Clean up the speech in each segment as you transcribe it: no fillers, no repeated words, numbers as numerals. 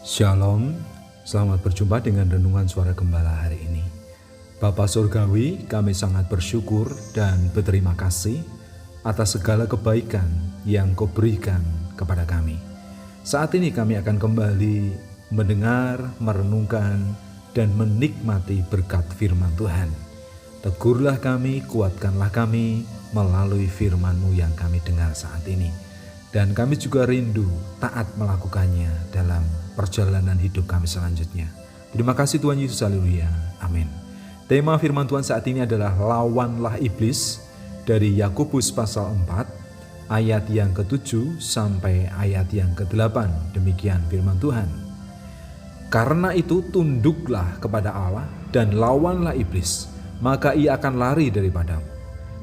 Shalom, selamat berjumpa dengan Renungan Suara Gembala hari ini. Bapa Surgawi, kami sangat bersyukur dan berterima kasih atas segala kebaikan yang Kau berikan kepada kami. Saat ini kami akan kembali mendengar, merenungkan, dan menikmati berkat firman Tuhan. Tegurlah kami, kuatkanlah kami melalui firman-Mu yang kami dengar saat ini. Dan kami juga rindu taat melakukannya dalam perjalanan hidup kami selanjutnya. Terima kasih Tuhan Yesus, haleluya, amin. Tema firman Tuhan saat ini adalah lawanlah iblis dari Yakobus pasal 4 ayat yang ke-7 sampai ayat yang ke-8. Demikian firman Tuhan. Karena itu tunduklah kepada Allah dan lawanlah iblis, maka ia akan lari daripadamu.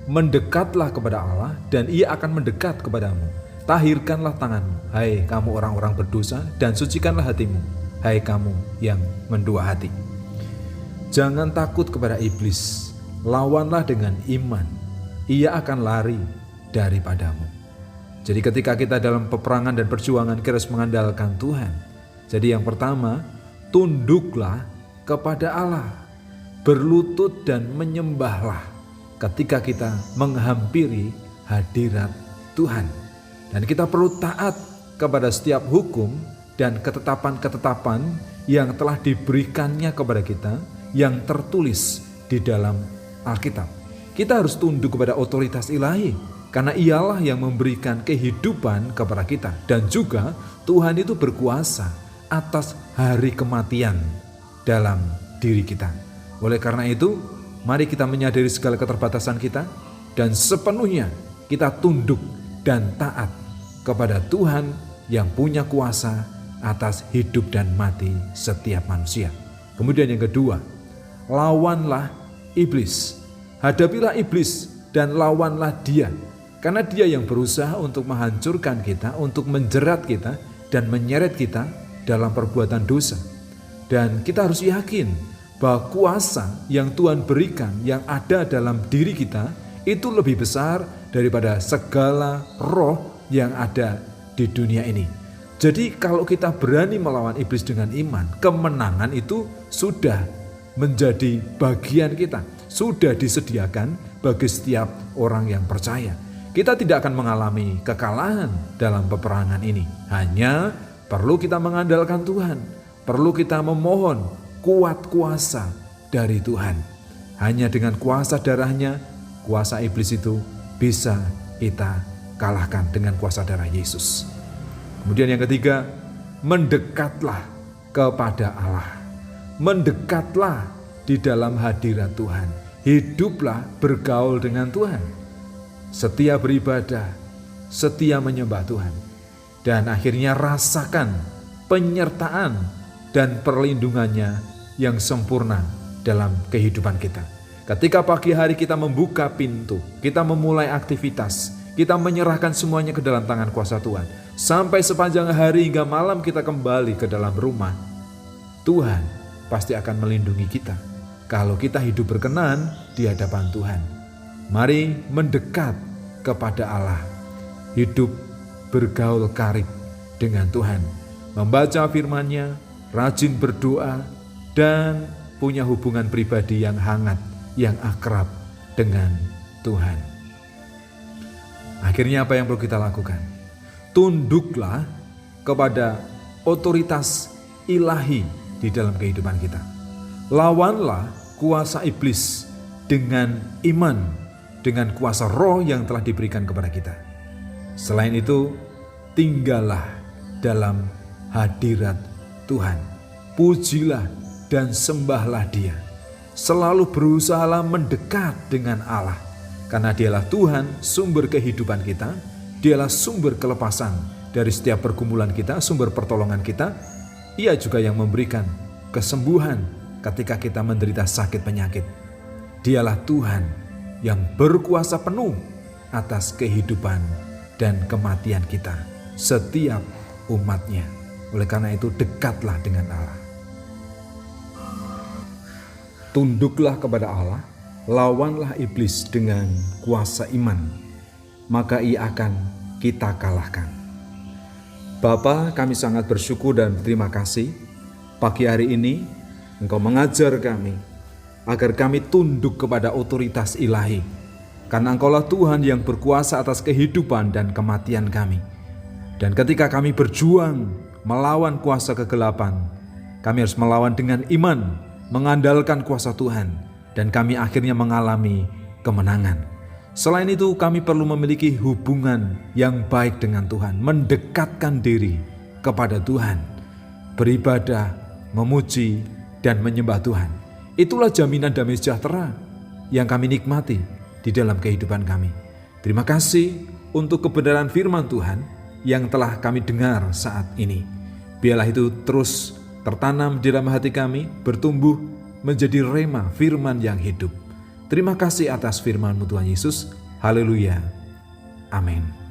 Mendekatlah kepada Allah dan ia akan mendekat kepadamu. Tahirkanlah tanganmu, hai kamu orang-orang berdosa, dan sucikanlah hatimu, hai kamu yang mendua hati. Jangan takut kepada iblis, lawanlah dengan iman, ia akan lari daripadamu. Jadi ketika kita dalam peperangan dan perjuangan, kita harus mengandalkan Tuhan. Jadi yang pertama, tunduklah kepada Allah, berlutut dan menyembahlah ketika kita menghampiri hadirat Tuhan. Dan kita perlu taat kepada setiap hukum dan ketetapan-ketetapan yang telah diberikannya kepada kita, yang tertulis di dalam Alkitab. Kita harus tunduk kepada otoritas ilahi, karena ialah yang memberikan kehidupan kepada kita. Dan juga Tuhan itu berkuasa atas hari kematian dalam diri kita. Oleh karena itu, mari kita menyadari segala keterbatasan kita dan sepenuhnya kita tunduk dan taat kepada Tuhan yang punya kuasa atas hidup dan mati setiap manusia. Kemudian yang kedua, lawanlah iblis. Hadapilah iblis dan lawanlah dia. Karena dia yang berusaha untuk menghancurkan kita, untuk menjerat kita dan menyeret kita dalam perbuatan dosa. Dan kita harus yakin bahwa kuasa yang Tuhan berikan yang ada dalam diri kita itu lebih besar daripada segala roh yang ada di dunia ini. Jadi kalau kita berani melawan iblis dengan iman, kemenangan itu sudah menjadi bagian kita, sudah disediakan bagi setiap orang yang percaya. Kita tidak akan mengalami kekalahan dalam peperangan ini. Hanya perlu kita mengandalkan Tuhan, perlu kita memohon kuat kuasa dari Tuhan. Hanya dengan kuasa darahnya, kuasa iblis itu bisa kita kalahkan dengan kuasa darah Yesus. Kemudian yang ketiga, mendekatlah kepada Allah. Mendekatlah di dalam hadirat Tuhan. Hiduplah bergaul dengan Tuhan. Setia beribadah, setia menyembah Tuhan. Dan akhirnya rasakan penyertaan dan perlindungannya yang sempurna dalam kehidupan kita. Ketika pagi hari kita membuka pintu, kita memulai aktivitas, kita menyerahkan semuanya ke dalam tangan kuasa Tuhan. Sampai sepanjang hari hingga malam kita kembali ke dalam rumah, Tuhan pasti akan melindungi kita kalau kita hidup berkenan di hadapan Tuhan. Mari mendekat kepada Allah, hidup bergaul karib dengan Tuhan, membaca firman-Nya, rajin berdoa, dan punya hubungan pribadi yang hangat, yang akrab dengan Tuhan. Akhirnya apa yang perlu kita lakukan? Tunduklah kepada otoritas ilahi di dalam kehidupan kita. Lawanlah kuasa iblis dengan iman, dengan kuasa roh yang telah diberikan kepada kita. Selain itu, tinggallah dalam hadirat Tuhan. Pujilah dan sembahlah Dia. Selalu berusahalah mendekat dengan Allah. Karena dialah Tuhan sumber kehidupan kita, dialah sumber kelepasan dari setiap pergumulan kita, sumber pertolongan kita. Ia juga yang memberikan kesembuhan ketika kita menderita sakit penyakit. Dialah Tuhan yang berkuasa penuh atas kehidupan dan kematian kita, setiap umatnya. Oleh karena itu dekatlah dengan Allah. Tunduklah kepada Allah, lawanlah iblis dengan kuasa iman, maka ia akan kita kalahkan. Bapa, kami sangat bersyukur dan berterima kasih. Pagi hari ini, Engkau mengajar kami agar kami tunduk kepada otoritas ilahi. Karena Engkaulah Tuhan yang berkuasa atas kehidupan dan kematian kami. Dan ketika kami berjuang melawan kuasa kegelapan, kami harus melawan dengan iman, mengandalkan kuasa Tuhan, dan kami akhirnya mengalami kemenangan. Selain itu, kami perlu memiliki hubungan yang baik dengan Tuhan, mendekatkan diri kepada Tuhan, beribadah, memuji, dan menyembah Tuhan. Itulah jaminan damai sejahtera yang kami nikmati di dalam kehidupan kami. Terima kasih untuk kebenaran firman Tuhan yang telah kami dengar saat ini. Biarlah itu terus tertanam di dalam hati kami, bertumbuh menjadi rema firman yang hidup. Terima kasih atas firman-Mu Tuhan Yesus. Haleluya. Amin.